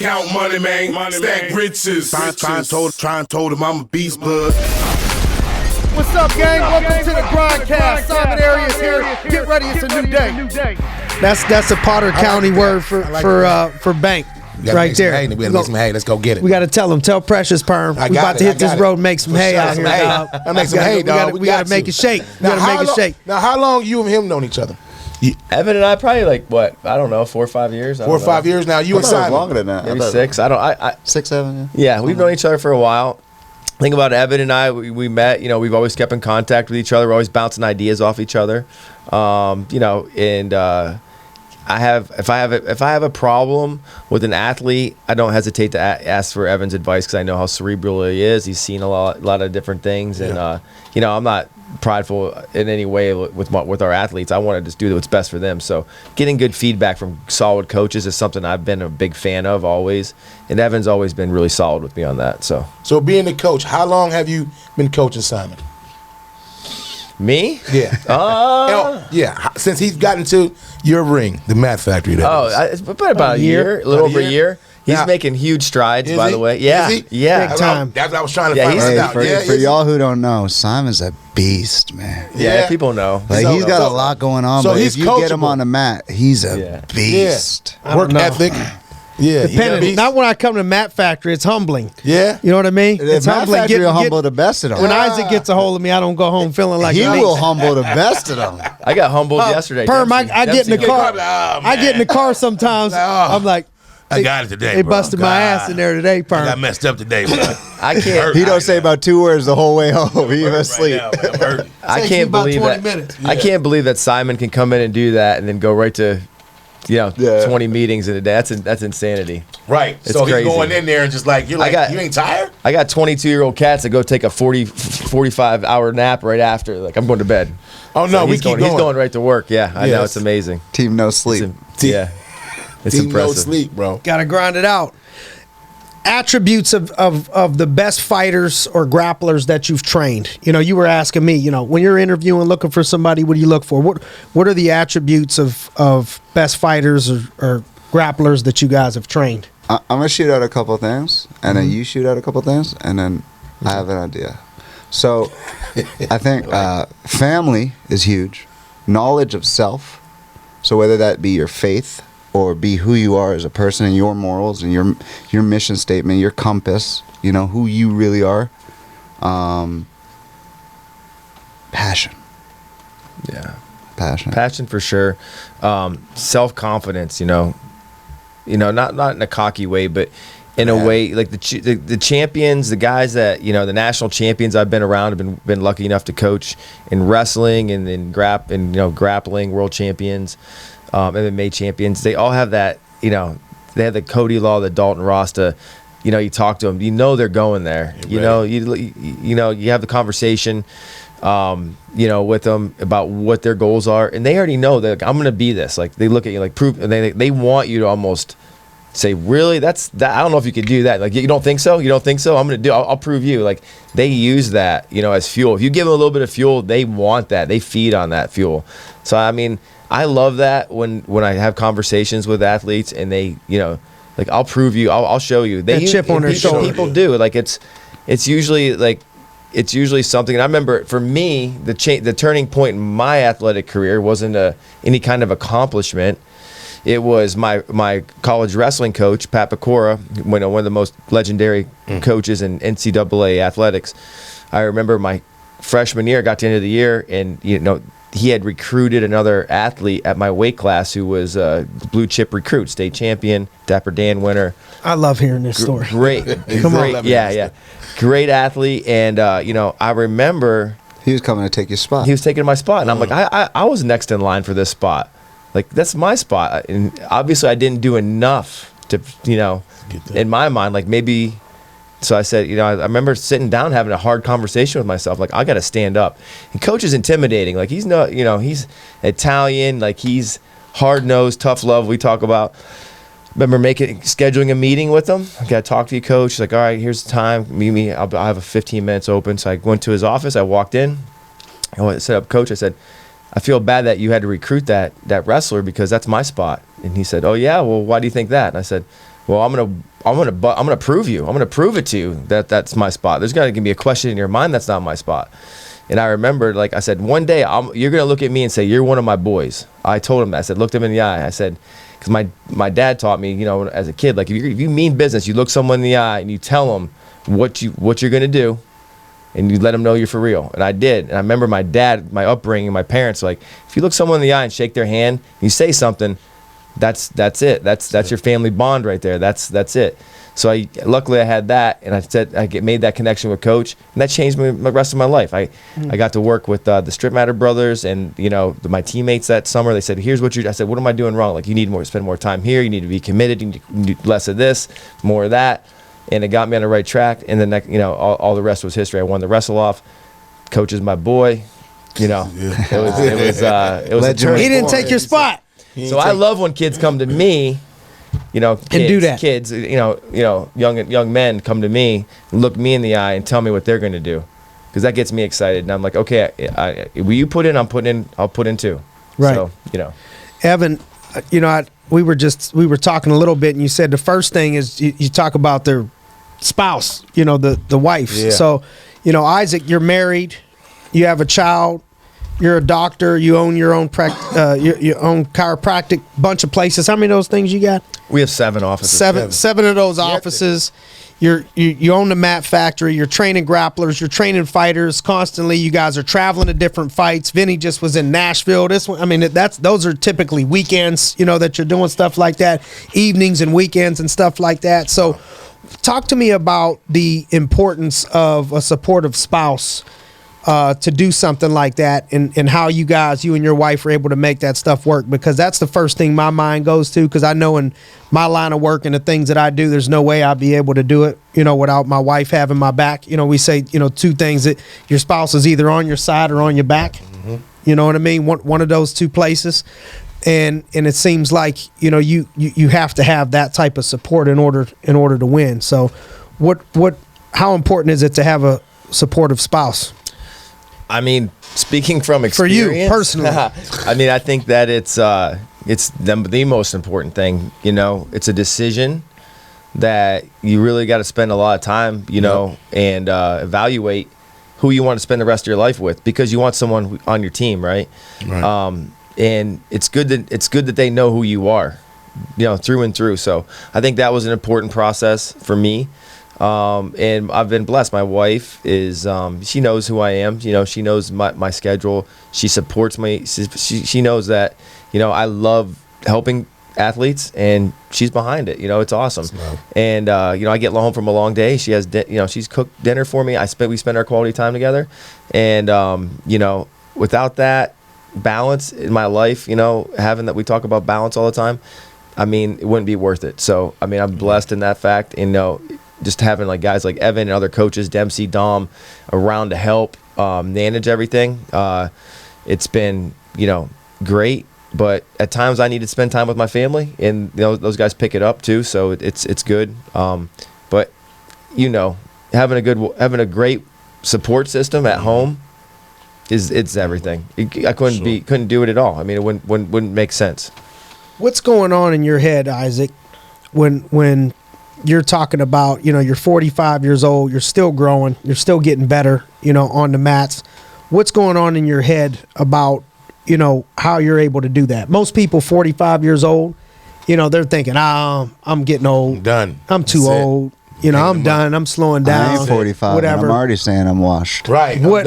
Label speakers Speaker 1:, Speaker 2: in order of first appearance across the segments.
Speaker 1: Count money, man. Stack riches. Try and told him I'm a beast, bud.
Speaker 2: What's up, gang? Welcome to the Grindcast. Simon Arias here. Get ready, it's a new day. That's a Potter County word for bank. Right there.
Speaker 3: Hey, we gotta make some hay. Let's go get it.
Speaker 2: We got to tell them. Tell Precious Perm. We about to hit this road and make some hay out here, dog.
Speaker 3: I make some hay, dog.
Speaker 2: We got to make it shake. We got to make it shake.
Speaker 3: Now, how long you and him known each other?
Speaker 4: Evan and I probably like what? I don't know, 4 or 5 years.
Speaker 3: 4 or 5 years now. You and Simon.
Speaker 5: Longer than that.
Speaker 4: Maybe 6. I
Speaker 5: 6, 7.
Speaker 4: Yeah, we've known each other for a while. Think about Evan and I. We met. We've always kept in contact with each other. We're always bouncing ideas off each other. If I have a problem with an athlete, I don't hesitate to ask for Evan's advice because I know how cerebral he is. He's seen a lot of different things, and I'm not prideful in any way with our athletes. I want to just do what's best for them. So getting good feedback from solid coaches is something I've been a big fan of always, and Evan's always been really solid with me on that. So
Speaker 3: being the coach, how long have you been coaching Simon?
Speaker 4: Me?
Speaker 3: Yeah. Yeah. Since he's gotten to your ring, the Mat Factory.
Speaker 4: It's been about a year, a little over a year. He's making huge strides, by the way. Yeah. Yeah.
Speaker 2: Big time.
Speaker 3: That's what I was trying to find out.
Speaker 5: For y'all who don't know, Simon's a beast, man.
Speaker 4: Yeah, people know.
Speaker 5: Like, he's got a lot going on,
Speaker 3: so
Speaker 5: but
Speaker 3: he's
Speaker 5: if you get him on the mat, he's a beast.
Speaker 3: Yeah. Work ethic. Yeah,
Speaker 2: depending. Not when I come to Mat Factory, it's humbling.
Speaker 3: Yeah,
Speaker 2: you know what I mean.
Speaker 5: It's humbling. Factory will humble the best of them.
Speaker 2: When Isaac gets a hold of me, I don't go home feeling like
Speaker 5: he will humble the best of them.
Speaker 4: I got humbled yesterday.
Speaker 2: Perm, I get in the car. I get in the car sometimes. I'm like,
Speaker 1: I got it today.
Speaker 2: They busted my ass in there today, Perm.
Speaker 1: I got messed up today, bro.
Speaker 4: I can't.
Speaker 5: He don't say about 2 words the whole way home. He even sleep.
Speaker 4: I can't believe that. I can't believe that Simon can come in and do that and then go right to 20 meetings in a day. That's insanity.
Speaker 3: Right.
Speaker 4: It's
Speaker 3: so
Speaker 4: crazy.
Speaker 3: He's going in there and just like, you ain't tired?
Speaker 4: I got 22-year-old cats that go take a 45-hour nap right after. Like, I'm going to bed.
Speaker 3: Oh, no,
Speaker 4: he's going right to work. Yeah, I know. It's amazing.
Speaker 5: Team no sleep.
Speaker 4: It's
Speaker 3: Team
Speaker 4: impressive.
Speaker 3: No sleep, bro.
Speaker 2: Got to grind it out. Attributes of the best fighters or grapplers that you've trained. You were asking me, when you're interviewing, looking for somebody, what do you look for? What are the attributes of best fighters or grapplers that you guys have trained?
Speaker 5: I'm going to shoot out a couple of things, and then you shoot out a couple of things, and then I have an idea. So I think family is huge. Knowledge of self. So whether that be your faith or be who you are as a person and your morals and your mission statement, your compass, who you really are. Passion.
Speaker 4: Yeah.
Speaker 5: Passion
Speaker 4: for sure. Self-confidence, not in a cocky way, but in a way like the champions, the guys that, the national champions I've been around, have been lucky enough to coach in wrestling and in grappling, world champions, MMA champions. They all have that, they have the Cody Law, the Dalton Rasta. You talk to them, they're going there. You have the conversation, with them about what their goals are, and they already know that, like, I'm going to be this. Like, they look at you like proof, and they want you to almost say, really, that's that. I don't know if you could do that. Like, you don't think so? I'm going to do. I'll prove you. Like, they use that, as fuel. If you give them a little bit of fuel, they want that. They feed on that fuel. So I mean, I love that when I have conversations with athletes and they, like, I'll prove you, I'll show you. They
Speaker 2: chip on their shoulder.
Speaker 4: People do. Like, it's usually something. And I remember, for me, the turning point in my athletic career wasn't any kind of accomplishment. It was my college wrestling coach, Pat Pecora, one of the most legendary coaches in NCAA athletics. I remember my freshman year, got to the end of the year, and he had recruited another athlete at my weight class who was a blue chip recruit, state champion, Dapper Dan winner.
Speaker 2: I love hearing this story.
Speaker 4: Great, great athlete, and I remember
Speaker 5: he was coming to take your spot.
Speaker 4: He was taking my spot, and I'm like, I was next in line for this spot. Like, that's my spot, and obviously I didn't do enough to, in my mind, like, maybe. So I said, I remember sitting down having a hard conversation with myself. Like, I got to stand up. And coach is intimidating. Like, he's not, he's Italian. Like, he's hard nosed, tough love. We talk about. Remember scheduling a meeting with him. I got to talk to you, coach. He's like, all right, here's the time. Meet me. I'll have a 15 minutes open. So I went to his office. I walked in. I set up, coach. I said, I feel bad that you had to recruit that wrestler because that's my spot. And he said, oh, yeah, well, why do you think that? And I said, well, I'm gonna prove you. I'm gonna prove it to you that that's my spot. There's gonna be a question in your mind that's not my spot. And I remembered, like I said, one day you're gonna look at me and say you're one of my boys. I told him that. I said, looked him in the eye. I said, because my dad taught me, as a kid, like if you mean business, you look someone in the eye and you tell them what you're gonna do, and you let them know you're for real. And I did. And I remember my dad, my upbringing, my parents, like if you look someone in the eye and shake their hand, and you say something, that's it. That's your family bond right there. That's it. So luckily I had that, and I made that connection with Coach, and that changed the rest of my life. I got to work with the Strip Matter brothers, and my teammates that summer. They said, "Here's what I said, what am I doing wrong? Like you need to spend more time here. You need to be committed. You need less of this, more of that." And it got me on the right track. And then all the rest was history. I won the wrestle off. Coach is my boy. It was a turning
Speaker 2: He didn't
Speaker 4: point.
Speaker 2: take your spot.
Speaker 4: So I love when kids come to me, kids,
Speaker 2: and do that.
Speaker 4: Kids, young men come to me, look me in the eye, and tell me what they're going to do, because that gets me excited. And I'm like, okay, will you put in? I'll put in too.
Speaker 2: Right.
Speaker 4: So
Speaker 2: Evan, we were talking a little bit, and you said the first thing is you talk about their spouse, the wife.
Speaker 3: Yeah.
Speaker 2: So, Isaac, you're married, you have a child. You're a doctor. You own your own your own chiropractic bunch of places. How many of those things you got?
Speaker 4: we have 7 offices.
Speaker 2: Seven of those offices. You own the mat factory. You're training grapplers. You're training fighters constantly. You guys are traveling to different fights. Vinny just was in Nashville. This one, those are typically weekends. That you're doing stuff like that, evenings and weekends and stuff like that. So, talk to me about the importance of a supportive spouse. To do something like that, and how you and your wife are able to make that stuff work, because that's the first thing my mind goes to, because I know in my line of work and the things that I do, there's no way I'd be able to do it, without my wife having my back. We say, 2 things, that your spouse is either on your side or on your back. Mm-hmm. You know what I mean? One of those 2 places. And it seems like, you have to have that type of support in order to win. So how important is it to have a supportive spouse?
Speaker 4: Speaking from experience,
Speaker 2: for you personally,
Speaker 4: I think that it's the most important thing. It's a decision that you really got to spend a lot of time, and evaluate who you want to spend the rest of your life with, because you want someone on your team, right?
Speaker 3: Right.
Speaker 4: And it's good that they know who you are, through and through. So I think that was an important process for me. And I've been blessed. My wife is, she knows who I am. She knows my schedule. She supports me. She knows that, I love helping athletes, and she's behind it. It's awesome. And, I get home from a long day. She has, she's cooked dinner for me. We spend our quality time together. And, without that balance in my life, having that, we talk about balance all the time. It wouldn't be worth it. So, I'm blessed in that fact. And, just having guys like Evan and other coaches, Dempsey, Dom, around to help manage everything. It's been, great. But at times I need to spend time with my family, and those guys pick it up too. So it's good. But having a great support system at home it's everything. I couldn't do it at all. It wouldn't make sense.
Speaker 2: What's going on in your head, Isaac, when you're talking about, you're 45 years old, you're still growing, you're still getting better, on the mats. What's going on in your head about, how you're able to do that? Most people 45 years old, they're thinking, I'm getting old.
Speaker 3: Done.
Speaker 2: I'm too old. I'm done. I'm slowing down.
Speaker 5: I'm 45.
Speaker 2: Whatever.
Speaker 5: And I'm already saying I'm washed.
Speaker 3: Right.
Speaker 2: What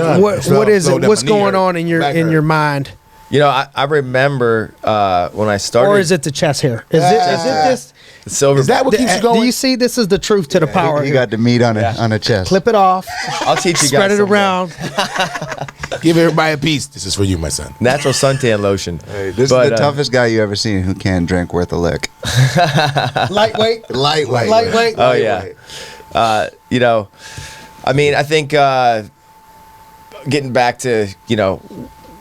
Speaker 2: is it? What's going on in your mind?
Speaker 4: I remember when I started.
Speaker 2: Or is it the chest hair? Is it this?
Speaker 4: The silver.
Speaker 3: Is that what keeps you going?
Speaker 2: Do you see? This is the truth to the power.
Speaker 5: You got the meat on a chest.
Speaker 2: Clip it off.
Speaker 4: I'll teach you guys.
Speaker 2: Spread it around.
Speaker 3: Give everybody a piece. This is for you, my son.
Speaker 4: Natural suntan lotion.
Speaker 5: Hey, this is the toughest guy you ever seen who can't drink worth a lick.
Speaker 2: Lightweight.
Speaker 4: Oh yeah. I think getting back to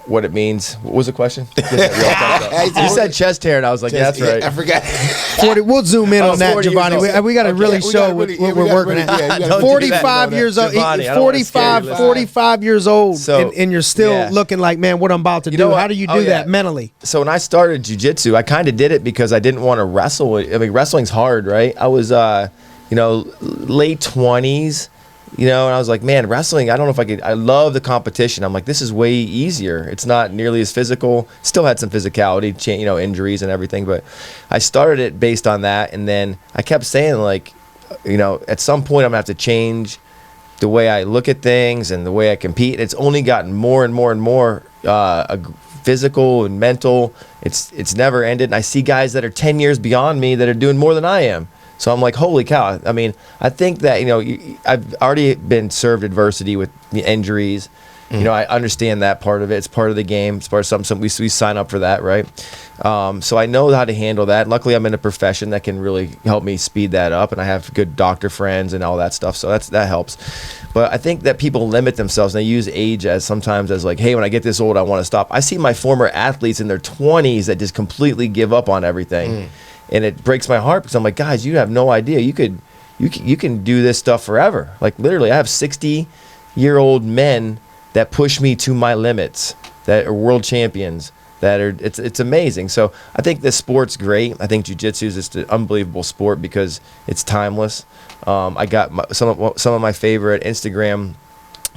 Speaker 4: what it means. What was the question? You said chest hair, and I was like, yeah, that's right.
Speaker 3: I forgot.
Speaker 2: 40. We'll zoom in on that,
Speaker 4: 40 years
Speaker 2: Giovanni.
Speaker 4: old.
Speaker 2: We got to really show what we're working at.
Speaker 3: Yeah, we gotta
Speaker 2: 45 years old.
Speaker 4: Giovanni, I don't wanna scare you,
Speaker 2: 45 years old,
Speaker 4: So,
Speaker 2: and you're still
Speaker 4: yeah.
Speaker 2: looking like, man, what I'm about to
Speaker 4: You
Speaker 2: do.
Speaker 4: know what?
Speaker 2: How do you do
Speaker 4: Oh, yeah.
Speaker 2: that mentally?
Speaker 4: So when I started jiu-jitsu, I kind of did it because I didn't want to wrestle. I mean, wrestling's hard, right? I was, late 20s, and I was like, man, wrestling, I don't know if I could. I love the competition. I'm like, this is way easier. It's not nearly as physical. Still had some physicality, injuries and everything, but I started it based on that. And then I kept saying, like, at some point I'm going to have to change the way I look at things and the way I compete. It's only gotten more and more and more physical and mental. It's never ended. And I see guys that are 10 years beyond me that are doing more than I am. So I'm like, holy cow. I mean, I think that, I've already been served adversity with the injuries. I understand that part of it. It's part of the game. It's part of something we sign up for that, right? So I know how to handle that. Luckily, I'm in a profession that can really help me speed that up, and I have good doctor friends and all that stuff. So that helps. But I think that people limit themselves, and they use age sometimes as like, hey, when I get this old, I want to stop. I see my former athletes in their 20s that just completely give up on everything. And it breaks my heart because I'm like, guys, you have no idea. You can do this stuff forever. Like literally, I have 60-year-old men that push me to my limits, that are world champions, it's amazing. So I think this sport's great. I think jiu-jitsu is just an unbelievable sport because it's timeless. I got some of my favorite Instagram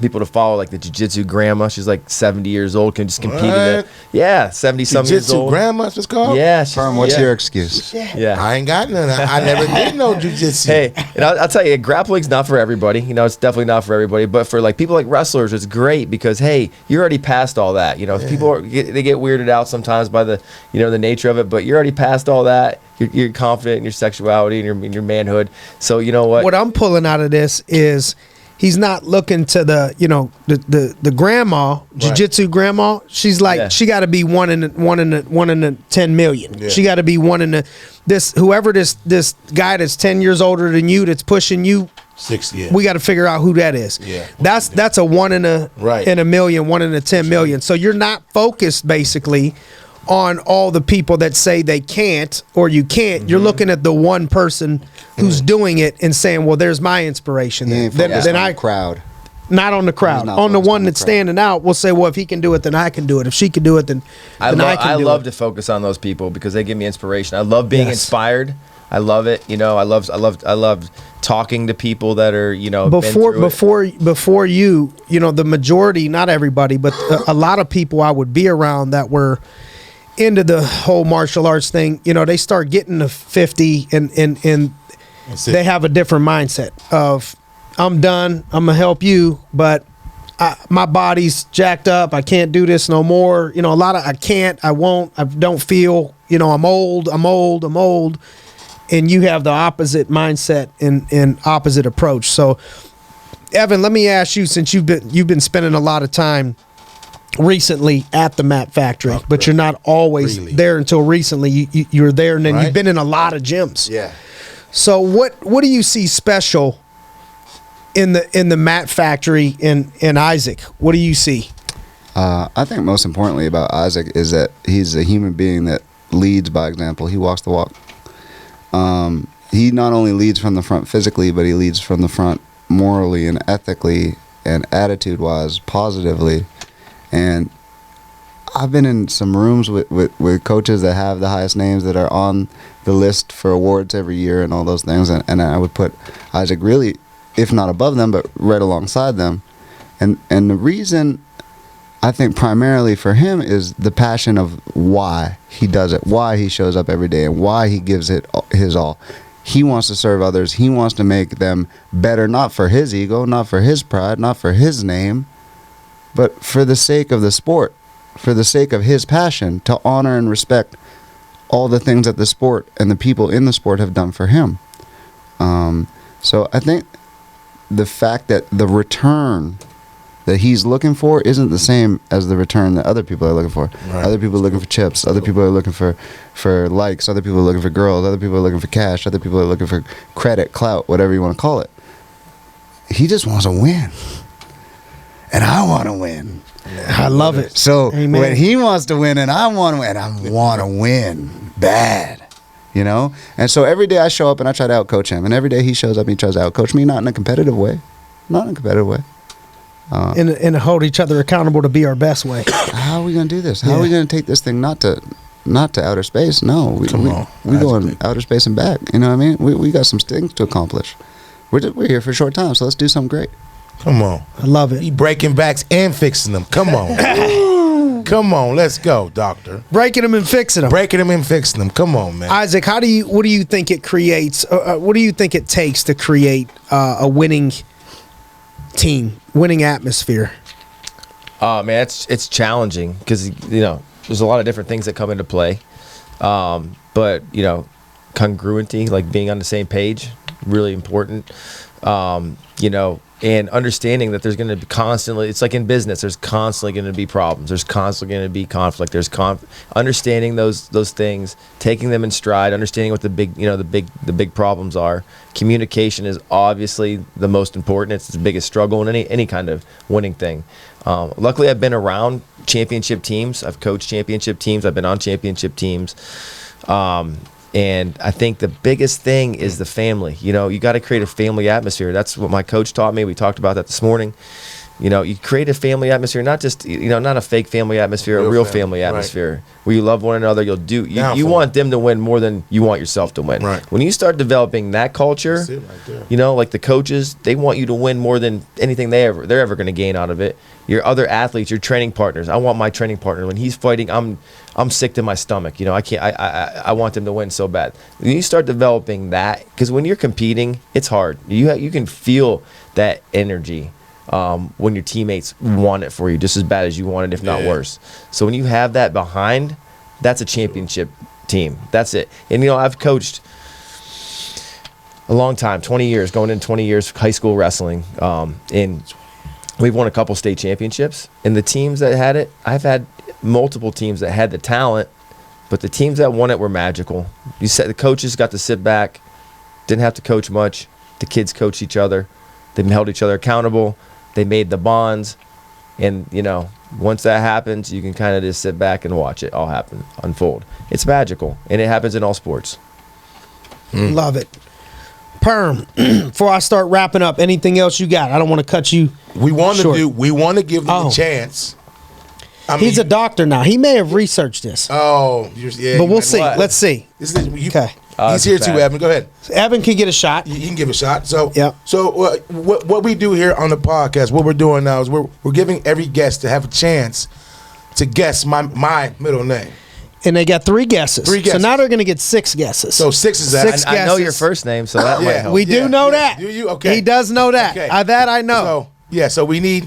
Speaker 4: people to follow, like the jiu-jitsu grandma. She's like 70 years old, can just compete in it. Yeah, 70-some years
Speaker 3: Jiu-jitsu
Speaker 4: old.
Speaker 3: grandma, it's called?
Speaker 4: Yeah.
Speaker 5: Firm, what's your excuse?
Speaker 4: Yeah.
Speaker 3: I ain't got none. I never did no jiu-jitsu.
Speaker 4: Hey, and I'll tell you, grappling's not for everybody. It's definitely not for everybody. But for like people like wrestlers, it's great because hey, you're already past all that. People they get weirded out sometimes by the the nature of it. But you're already past all that. You're confident in your sexuality and your manhood. So you know what?
Speaker 2: What I'm pulling out of this is he's not looking to the grandma, jiu-jitsu grandma. She's like, she got to be one in the 10 million.
Speaker 3: Yeah.
Speaker 2: She got to be one in whoever this guy that's 10 years older than you that's pushing you.
Speaker 3: 60. Yeah.
Speaker 2: We got to figure out who that is.
Speaker 3: Yeah.
Speaker 2: That's a one in a million, one in a 10 million. So you're not focused basically on all the people that say they can't or you can't. You're looking at the one person who's doing it and saying, well, there's my inspiration.
Speaker 5: Then I crowd.
Speaker 2: Not on the crowd. On the one that's standing out, we'll say, well, if he can do it, then I can do it. If she can do it, then I can do it.
Speaker 4: I love to focus on those people because they give me inspiration. I love being inspired. I love it. I love talking to people that are,
Speaker 2: before you, the majority, not everybody, but a lot of people I would be around that were into the whole martial arts thing, they start getting to 50 and they have a different mindset of, I'm done, I'm gonna help you, but my body's jacked up, I can't do this no more. A lot of I can't, I won't, I don't feel, I'm old, and you have the opposite mindset and opposite approach. So Evan, let me ask you, since you've been spending a lot of time recently at the Mat Factory, but you're not always
Speaker 3: Greeley.
Speaker 2: there until recently. You're there, and then you've been in a lot of gyms.
Speaker 3: Yeah.
Speaker 2: So what do you see special in the Mat Factory in Isaac? What do you see?
Speaker 5: I think most importantly about Isaac is that he's a human being that leads by example. He walks the walk. He not only leads from the front physically, but he leads from the front morally and ethically and attitude-wise, positively. And I've been in some rooms with coaches that have the highest names that are on the list for awards every year and all those things. And I would put Isaac really, if not above them, but right alongside them. And the reason I think primarily for him is the passion of why he does it, why he shows up every day, and why he gives it his all. He wants to serve others. He wants to make them better, not for his ego, not for his pride, not for his name, but for the sake of the sport, for the sake of his passion to honor and respect all the things that the sport and the people in the sport have done for him. So I think the fact that the return that he's looking for isn't the same as the return that other people are looking for. Right. Other people are looking for chips. Other people are looking for likes. Other people are looking for girls. Other people are looking for cash. Other people are looking for credit, clout, whatever you want to call it. He just wants to win. And I want to win.
Speaker 2: I love it.
Speaker 5: So
Speaker 2: Amen.
Speaker 5: when he wants to win and I want to win, I want to win bad, you know? And so every day I show up and I try to outcoach him. And every day he shows up and he tries to outcoach me, not in a competitive way. Not in a competitive way.
Speaker 2: And hold each other accountable to be our best way.
Speaker 5: How are we going to do this? How are we going to take this thing not to outer space? No, we go in outer space and back. You know what I mean? We got some things to accomplish. We're here for a short time, so let's do something great.
Speaker 3: Come on.
Speaker 2: I love it.
Speaker 3: He breaking backs and fixing them. Come on. Come on. Let's go, doctor.
Speaker 2: Breaking them and fixing them.
Speaker 3: Breaking them and fixing them. Come on, man.
Speaker 2: Isaac, what do you think it creates? What do you think it takes to create a winning team, winning atmosphere?
Speaker 4: Man, it's challenging because there's a lot of different things that come into play. But congruency, like being on the same page, really important. And understanding that there's going to be constantly, it's like in business, there's constantly going to be problems. There's constantly going to be conflict. There's understanding those things, taking them in stride, understanding what the big problems are. Communication is obviously the most important. It's the biggest struggle in any kind of winning thing. Luckily, I've been around championship teams. I've coached championship teams. I've been on championship teams. And I think the biggest thing is the family. You got to create a family atmosphere. That's what my coach taught me. We talked about that this morning. You create a family atmosphere, not just, not a fake family atmosphere, a real family atmosphere where you love one another. You want them to win more than you want yourself to win.
Speaker 3: Right.
Speaker 4: When you start developing that culture,
Speaker 3: That's it right there.
Speaker 4: like the coaches, they want you to win more than anything they're ever going to gain out of it. Your other athletes, your training partners. I want my training partner, when he's fighting, I'm sick to my stomach. I can't. I want them to win so bad. When you start developing that, because when you're competing, it's hard. You can feel that energy when your teammates want it for you just as bad as you want it, if not worse. So when you have that behind, that's a championship team. That's it. And I've coached a long time, 20 years, going in 20 years high school wrestling, and we've won a couple state championships. And the teams that had it, I've had multiple teams that had the talent, but the teams that won it were magical. The coaches got to sit back, didn't have to coach much. The kids coached each other. They held each other accountable. They made the bonds. And, once that happens, you can kind of just sit back and watch it all unfold. It's magical, and it happens in all sports.
Speaker 2: Love it. Perm, before I start wrapping up, anything else you got? I don't want to cut you
Speaker 3: We want
Speaker 2: short.
Speaker 3: to give them a chance.
Speaker 2: He's a doctor now. He may have researched this.
Speaker 3: But
Speaker 2: We'll see. Let's see.
Speaker 3: Okay.
Speaker 2: Okay.
Speaker 3: He's here too, Evan. Go ahead.
Speaker 2: Evan can get a shot.
Speaker 3: You can give a shot. So,
Speaker 2: Yep.
Speaker 3: So what we do here on the podcast, what we're doing now is we're giving every guest to have a chance to guess my middle name.
Speaker 2: And they got 3 guesses.
Speaker 3: 3 guesses.
Speaker 2: So now they're going to get 6 guesses.
Speaker 3: So 6 is that.
Speaker 2: 6
Speaker 4: I know your
Speaker 2: guesses.
Speaker 4: first name, so that might help.
Speaker 2: We do know that.
Speaker 3: Do you? Okay.
Speaker 2: He does know that.
Speaker 3: Okay.
Speaker 2: That I know.
Speaker 3: So we need.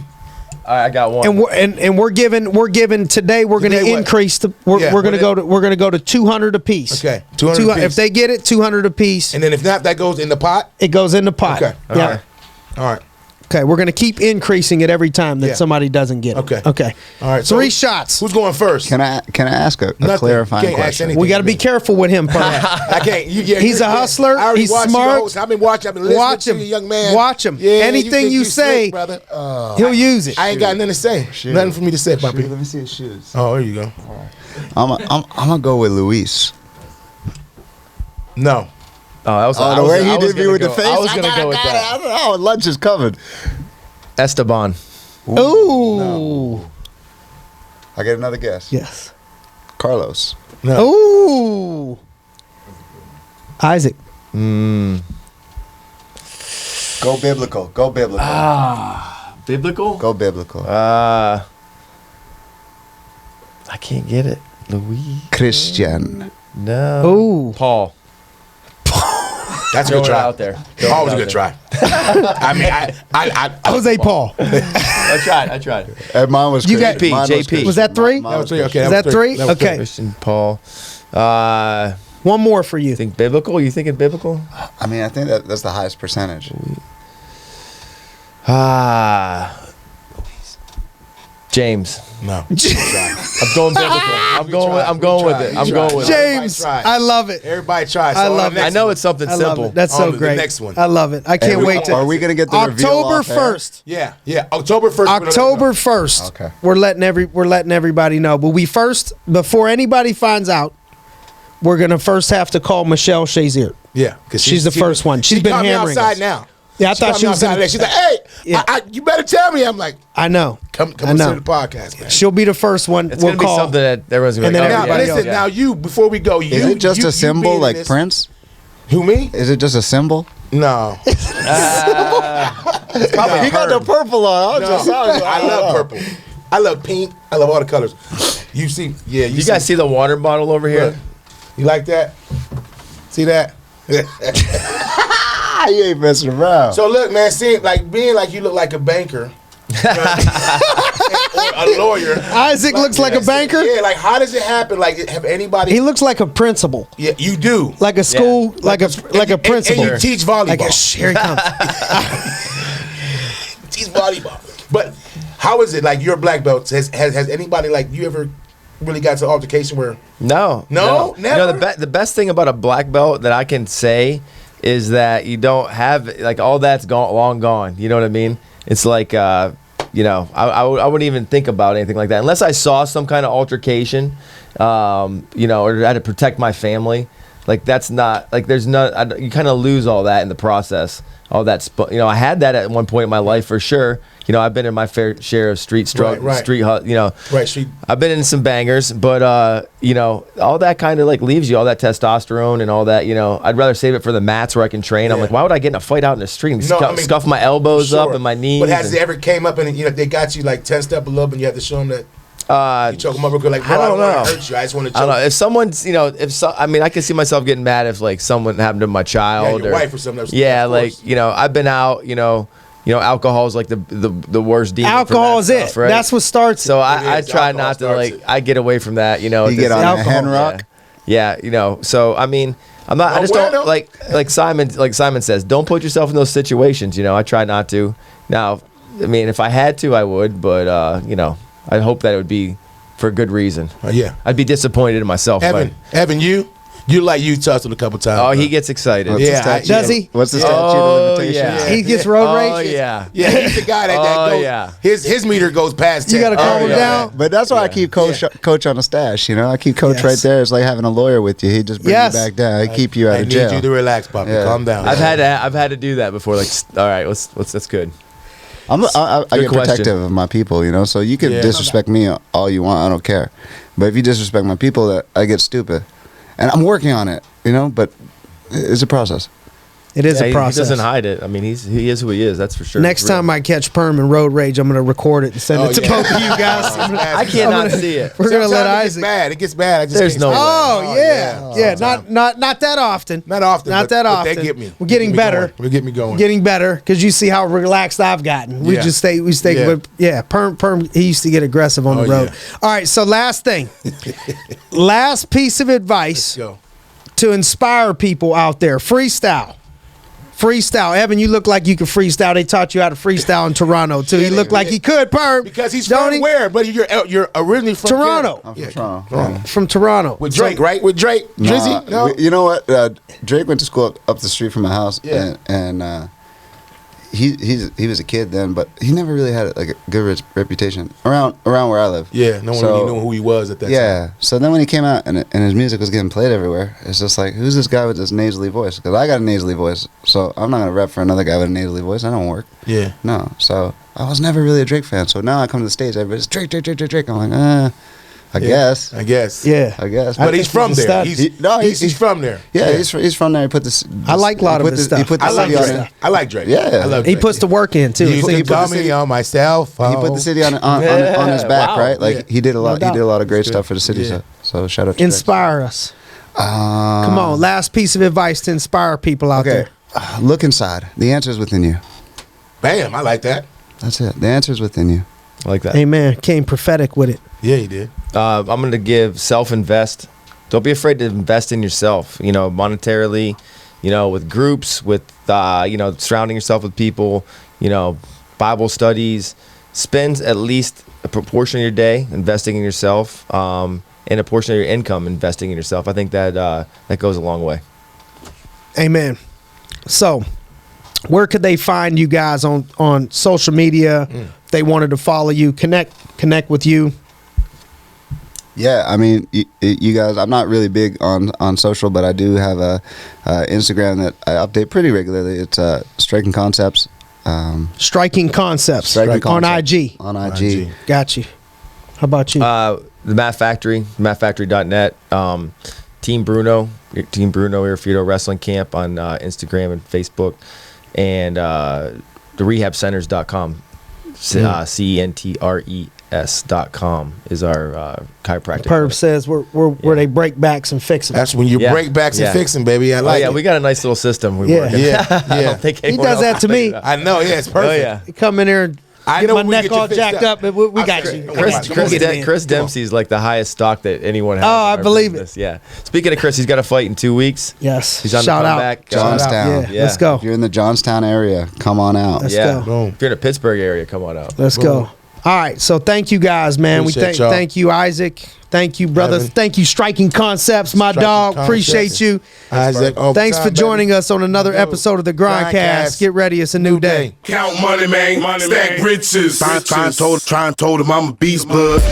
Speaker 4: All right, I got one.
Speaker 2: And we're giving today. We're going to
Speaker 3: Today what?
Speaker 2: increase the. We're going to go to 200 apiece.
Speaker 3: Okay, 200 apiece.
Speaker 2: If they get it, 200 apiece.
Speaker 3: And then if not, that goes in the pot.
Speaker 2: It goes in the pot.
Speaker 3: Okay.
Speaker 2: Yeah.
Speaker 3: All right.
Speaker 2: Okay. We're going to keep increasing it every time that
Speaker 3: Yeah.
Speaker 2: somebody doesn't get it.
Speaker 3: Okay.
Speaker 2: Okay.
Speaker 3: All right.
Speaker 2: 3 shots.
Speaker 3: Who's going first?
Speaker 5: Can I ask a
Speaker 3: Nothing.
Speaker 5: clarifying
Speaker 3: Can't ask
Speaker 5: question?
Speaker 3: anything.
Speaker 2: We got to be careful with him. Perm.
Speaker 3: I can't.
Speaker 2: He's a hustler.
Speaker 3: I already
Speaker 2: He's
Speaker 3: watched you the
Speaker 2: smart.
Speaker 3: whole time. I've been watching. I've been listening
Speaker 2: Watch
Speaker 3: to
Speaker 2: him.
Speaker 3: you, young man.
Speaker 2: Watch him.
Speaker 3: Yeah,
Speaker 2: Anything
Speaker 3: think
Speaker 2: you
Speaker 3: slick,
Speaker 2: say,
Speaker 3: brother.
Speaker 2: he'll use it.
Speaker 3: I ain't got nothing to say. Nothing for me to say, Poppy.
Speaker 5: Let me see his shoes.
Speaker 3: Oh, there you go.
Speaker 5: I'm gonna go with Luis.
Speaker 3: No.
Speaker 4: Oh, that was
Speaker 5: The way he did me with the face.
Speaker 4: I was going to go with that.
Speaker 5: I don't know. Lunch is coming.
Speaker 4: Esteban.
Speaker 2: Ooh.
Speaker 5: I get another guess.
Speaker 2: Yes.
Speaker 5: Carlos.
Speaker 3: No.
Speaker 2: Ooh. Isaac.
Speaker 5: Go biblical. Go biblical.
Speaker 4: Biblical?
Speaker 5: Go biblical.
Speaker 4: I can't get it. Louis.
Speaker 5: Christian.
Speaker 4: No.
Speaker 2: Ooh.
Speaker 4: Paul.
Speaker 3: That's a
Speaker 4: Throw
Speaker 3: good
Speaker 4: it
Speaker 3: try.
Speaker 4: out there.
Speaker 3: Always a good try. I mean, I
Speaker 2: Jose Paul.
Speaker 4: I tried.
Speaker 5: And mine was
Speaker 2: You got-
Speaker 5: Christian. Mine was
Speaker 4: JP.
Speaker 5: Christian.
Speaker 2: Was that 3?
Speaker 5: Mine
Speaker 3: That was 3. Okay.
Speaker 2: Is that 3?
Speaker 3: That was
Speaker 2: Okay.
Speaker 4: Christian, Paul.
Speaker 2: One more for you.
Speaker 4: Think biblical? You thinking biblical?
Speaker 5: I mean, I think that's the highest percentage.
Speaker 4: James.
Speaker 3: No.
Speaker 4: I'm going biblical. I'm going with it. I'm going with it.
Speaker 2: James, I love it.
Speaker 3: Everybody try. So
Speaker 2: I love it.
Speaker 4: I know it's something
Speaker 2: I love
Speaker 4: simple.
Speaker 2: it. That's
Speaker 3: On
Speaker 2: so
Speaker 3: to the
Speaker 2: great.
Speaker 3: next one.
Speaker 2: I love it. I can't wait to.
Speaker 5: Are we gonna get the reveal
Speaker 2: October
Speaker 5: off air?
Speaker 2: 1st?
Speaker 3: Yeah. October 1st.
Speaker 2: October 1st.
Speaker 5: Okay.
Speaker 2: We're letting everybody know. But before anybody finds out, we're gonna first have to call Michelle Shazier.
Speaker 3: Yeah, because
Speaker 2: She's the first one. She's been
Speaker 3: caught me
Speaker 2: hammering
Speaker 3: outside
Speaker 2: us.
Speaker 3: now.
Speaker 2: Yeah, I thought she was
Speaker 3: outside
Speaker 2: gonna.
Speaker 3: today. She's like, "Hey,
Speaker 2: Yeah.
Speaker 3: you better tell me." I'm like,
Speaker 2: I know.
Speaker 3: "Come
Speaker 2: I
Speaker 3: listen
Speaker 2: know.
Speaker 3: to the podcast, man."
Speaker 2: She'll be the first one.
Speaker 4: It's
Speaker 2: we'll
Speaker 4: gonna be
Speaker 2: call.
Speaker 4: something that everyone's gonna
Speaker 2: And
Speaker 4: be
Speaker 2: then
Speaker 4: like,
Speaker 3: Now,
Speaker 4: oh, yeah,
Speaker 3: listen.
Speaker 4: yeah.
Speaker 3: Now, you before we go,
Speaker 5: Is it just a symbol
Speaker 3: being in
Speaker 5: like
Speaker 3: this-
Speaker 5: Prince?
Speaker 3: Who me?
Speaker 5: Is it just a symbol?
Speaker 3: No.
Speaker 5: He got the purple on.
Speaker 3: No. I love purple. I love pink. I love all the colors. You see? Yeah.
Speaker 4: You guys see the water bottle over here?
Speaker 3: You like that? See that?
Speaker 5: You ain't messing around.
Speaker 3: So look, man, being like you look like a banker or a lawyer.
Speaker 2: Isaac looks like a banker.
Speaker 3: Yeah, like how does it happen? Like have anybody?
Speaker 2: He looks like a principal,
Speaker 3: Yeah, you do.
Speaker 2: like a school, like a principal.
Speaker 3: And you teach volleyball.
Speaker 2: Like here he comes.
Speaker 3: Teach volleyball. But how is it? Like your black belt has anybody like you ever really got to an altercation where?
Speaker 4: No,
Speaker 3: Never?
Speaker 4: You know, the best thing about a black belt that I can say is that you don't have like all that's long gone. You know what I mean? It's like I wouldn't even think about anything like that unless I saw some kind of altercation, or I had to protect my family. Like that's not like there's not. You kind of lose all that in the process. All that I had that at one point in my life for sure. I've been in my fair share of street struggle,
Speaker 3: Right.
Speaker 4: street.
Speaker 3: Street.
Speaker 4: I've been in some bangers, but all that kind of like leaves you, all that testosterone and all that. I'd rather save it for the mats where I can train. I'm
Speaker 3: Yeah.
Speaker 4: like, why would I get in a fight out in the street and
Speaker 3: No, I mean,
Speaker 4: scuff my elbows up
Speaker 3: Sure.
Speaker 4: and my knees?
Speaker 3: But has it ever came up and they got you like tensed up a little bit and you have to show them that you choke them up real quick? Like, bro, I don't want to hurt you. I just want to choke
Speaker 4: I don't know if someone's, I can see myself getting mad if like something happened to my child
Speaker 3: your
Speaker 4: or
Speaker 3: wife or something.
Speaker 4: Yeah,
Speaker 3: of
Speaker 4: like
Speaker 3: course.
Speaker 4: I've been out, alcohol is like the worst demon. from
Speaker 2: Alcohol
Speaker 4: that
Speaker 2: is
Speaker 4: stuff,
Speaker 2: it.
Speaker 4: right?
Speaker 2: That's what starts.
Speaker 4: So I
Speaker 3: is.
Speaker 4: try
Speaker 3: Alcohol
Speaker 4: not to
Speaker 3: starts
Speaker 4: like
Speaker 3: it.
Speaker 4: I get away from that.
Speaker 5: You get on a
Speaker 2: alcohol.
Speaker 5: hen rock.
Speaker 4: Yeah, so I mean, I'm not. I just
Speaker 3: Well,
Speaker 4: don't like Simon says. Don't put yourself in those situations. I try not to. Now, I mean, if I had to, I would. But I hope that it would be for a good reason.
Speaker 3: Yeah.
Speaker 4: I'd be disappointed in myself.
Speaker 3: Evan, you like you tussled a couple times.
Speaker 4: Oh,
Speaker 3: bro.
Speaker 4: he gets excited.
Speaker 5: What's
Speaker 3: Yeah,
Speaker 5: the statute?
Speaker 2: Does he?
Speaker 5: What's the statute
Speaker 4: Oh,
Speaker 5: of limitations?
Speaker 4: yeah.
Speaker 2: He gets road rage.
Speaker 4: Oh yeah.
Speaker 3: Yeah, he's the guy that
Speaker 4: Oh,
Speaker 3: goes.
Speaker 4: yeah.
Speaker 3: His meter goes past 10.
Speaker 2: You gotta calm him
Speaker 4: yeah.
Speaker 2: down.
Speaker 5: But that's why I keep coach on a stash. I keep coach
Speaker 2: Yes.
Speaker 5: right there. It's like having a lawyer with you. He just brings
Speaker 2: Yes.
Speaker 5: you back down. He keep you out
Speaker 3: I
Speaker 5: of
Speaker 3: need
Speaker 5: jail.
Speaker 3: you to relax, Papa.
Speaker 5: Yeah.
Speaker 3: Calm down.
Speaker 4: I've had to do that before. Like, all right, that's good.
Speaker 5: I
Speaker 4: Good
Speaker 5: get
Speaker 4: question.
Speaker 5: protective of my people, So you can
Speaker 3: Yeah.
Speaker 5: disrespect me all you want. I don't care. But if you disrespect my people, I get stupid. And I'm working on it, But it's a process.
Speaker 2: It is
Speaker 4: Yeah,
Speaker 2: a process.
Speaker 4: He doesn't hide it. I mean, he is who he is. That's for sure.
Speaker 2: Next
Speaker 4: It's real.
Speaker 2: time I catch Perm and road rage, I'm gonna record it and send it to
Speaker 3: yeah.
Speaker 2: both of you guys.
Speaker 4: I cannot see it.
Speaker 2: We're gonna let
Speaker 3: Sometimes
Speaker 2: Isaac.
Speaker 3: It gets bad. I just
Speaker 4: There's
Speaker 3: can't
Speaker 4: no
Speaker 3: stop.
Speaker 4: way.
Speaker 2: Oh yeah. Not that often.
Speaker 3: Not often.
Speaker 2: Not
Speaker 3: but-
Speaker 2: that
Speaker 3: but
Speaker 2: often.
Speaker 3: They get me.
Speaker 2: We're getting better.
Speaker 3: They get me going.
Speaker 2: Getting better because you see how relaxed I've gotten. We
Speaker 3: Yeah.
Speaker 2: just stay.
Speaker 3: Yeah.
Speaker 2: But yeah, Perm. He used to get aggressive on the
Speaker 3: Oh,
Speaker 2: road.
Speaker 3: yeah.
Speaker 2: All right. So last thing, last piece of advice
Speaker 3: Go.
Speaker 2: to inspire people out there: freestyle. Freestyle. Evan, you look like you can freestyle. They taught you how to freestyle in Toronto too. He looked like he could, Perm.
Speaker 3: Because he's
Speaker 2: Don't
Speaker 3: from
Speaker 2: he?
Speaker 3: where? But you're originally from
Speaker 2: Toronto.
Speaker 5: I'm
Speaker 3: Canada.
Speaker 5: from Toronto.
Speaker 3: Toronto.
Speaker 2: From Toronto.
Speaker 3: With Drake, right? With Drake, Drizzy. No.
Speaker 5: You know what? Drake went to school up the street from my house,
Speaker 3: Yeah.
Speaker 5: and he was a kid then, but he never really had like a good reputation around where I live.
Speaker 3: Yeah, no one
Speaker 5: So-
Speaker 3: really knew who he was at that time.
Speaker 5: Yeah. So then when he came out and his music was getting played everywhere, it's just like, who's this guy with this nasally voice? Because I got a nasally voice, so I'm not gonna rep for another guy with a nasally voice. I don't work.
Speaker 3: Yeah.
Speaker 5: No. So I was never really a Drake fan. So now I come to the States, everybody's Drake. I'm like, I guess.
Speaker 3: I guess.
Speaker 2: Yeah.
Speaker 5: I guess.
Speaker 3: But he's
Speaker 2: think
Speaker 3: from
Speaker 2: he's a
Speaker 3: there.
Speaker 2: stud.
Speaker 3: He's from there.
Speaker 5: Yeah, he's from there. He put this.
Speaker 2: I like a lot of his stuff.
Speaker 5: He put the
Speaker 3: I like
Speaker 5: city on
Speaker 3: Drake.
Speaker 5: it.
Speaker 3: I like Drake.
Speaker 5: Yeah.
Speaker 3: I love
Speaker 2: He
Speaker 3: Drake.
Speaker 2: puts the work in too.
Speaker 3: He
Speaker 5: He
Speaker 3: put
Speaker 5: put
Speaker 3: the
Speaker 5: the
Speaker 3: call
Speaker 5: city-
Speaker 3: me on my cell phone.
Speaker 5: He put the city on his back,
Speaker 4: Wow.
Speaker 5: right? Like
Speaker 3: Yeah.
Speaker 5: he did a lot.
Speaker 2: doubt.
Speaker 5: He did a lot of great
Speaker 3: That's
Speaker 5: stuff
Speaker 3: good.
Speaker 5: for the city.
Speaker 3: Yeah.
Speaker 5: So shout out to
Speaker 2: Inspire us.
Speaker 5: Drake.
Speaker 2: Come on, last piece of advice to inspire people out
Speaker 5: Okay.
Speaker 2: there.
Speaker 5: Look inside. The answer is within you.
Speaker 3: Bam, I like that.
Speaker 5: That's it. The answer is within you.
Speaker 4: I like that.
Speaker 2: Amen. Came prophetic with it.
Speaker 3: Yeah, he did.
Speaker 4: I'm going to give self-invest. Don't be afraid to invest in yourself, monetarily, with groups, with, surrounding yourself with people, Bible studies. Spend at least a proportion of your day investing in yourself, and a portion of your income investing in yourself. I think that that goes a long way.
Speaker 2: Amen. So, where could they find you guys on social media? If they wanted to follow you, connect with you.
Speaker 5: Yeah, I mean, you guys, I'm not really big on social, but I do have a Instagram that I update pretty regularly. It's Striking Concepts.
Speaker 2: Striking Concepts
Speaker 5: Striking
Speaker 2: on
Speaker 5: Concepts.
Speaker 2: IG.
Speaker 5: On IG.
Speaker 2: Got you. How about you?
Speaker 4: The Matt Factory, mattfactory.net. Team Bruno Irrefutable Wrestling Camp on Instagram and Facebook. And the rehabcenters.com. CENTRES.com is our chiropractic.
Speaker 2: Perv says where they break backs and fix it.
Speaker 3: That's when you break backs and fixing, baby. I like it.
Speaker 4: We got a nice little system. We
Speaker 2: Yeah.
Speaker 4: work.
Speaker 3: Yeah,
Speaker 4: I
Speaker 3: yeah.
Speaker 4: don't think
Speaker 2: He
Speaker 4: anyone
Speaker 2: does
Speaker 4: else
Speaker 2: that to
Speaker 4: can do
Speaker 2: me.
Speaker 4: that.
Speaker 3: I know, yeah, it's perfect.
Speaker 4: Oh yeah.
Speaker 2: You come in there and
Speaker 3: I
Speaker 2: get
Speaker 3: know
Speaker 2: my
Speaker 3: we
Speaker 2: neck
Speaker 3: get you
Speaker 2: all
Speaker 3: fixed
Speaker 2: jacked up, but we got you.
Speaker 4: Chris Dempsey's like the highest stock that anyone has.
Speaker 2: Oh,
Speaker 4: in
Speaker 2: I
Speaker 4: our
Speaker 2: believe
Speaker 4: business. Yeah. Speaking of Chris, he's got a fight in 2 weeks.
Speaker 2: Yes.
Speaker 4: He's on
Speaker 2: Shout
Speaker 4: the
Speaker 2: out.
Speaker 4: comeback.
Speaker 5: Johnstown.
Speaker 2: Yeah. Let's go.
Speaker 5: If you're in the Johnstown area, come on out.
Speaker 2: Let's
Speaker 4: Yeah.
Speaker 2: go.
Speaker 3: Boom.
Speaker 4: If you're in the Pittsburgh area, come on out.
Speaker 2: Let's go. All right. So thank you guys, man.
Speaker 3: Appreciate y'all.
Speaker 2: Thank you, Isaac. Thank you, brothers.
Speaker 3: Evan.
Speaker 2: Thank you, Striking Concepts, my
Speaker 3: Striking
Speaker 2: dog.
Speaker 3: Concepts.
Speaker 2: Appreciate you.
Speaker 3: Isaac, all the
Speaker 2: Thanks
Speaker 3: time,
Speaker 2: for joining
Speaker 3: baby.
Speaker 2: us on another episode of the Grindcast.
Speaker 3: Grindcast.
Speaker 2: Get ready. It's a new day.
Speaker 1: Count money, man. Stack riches. Try and told him I'm a beast, bud.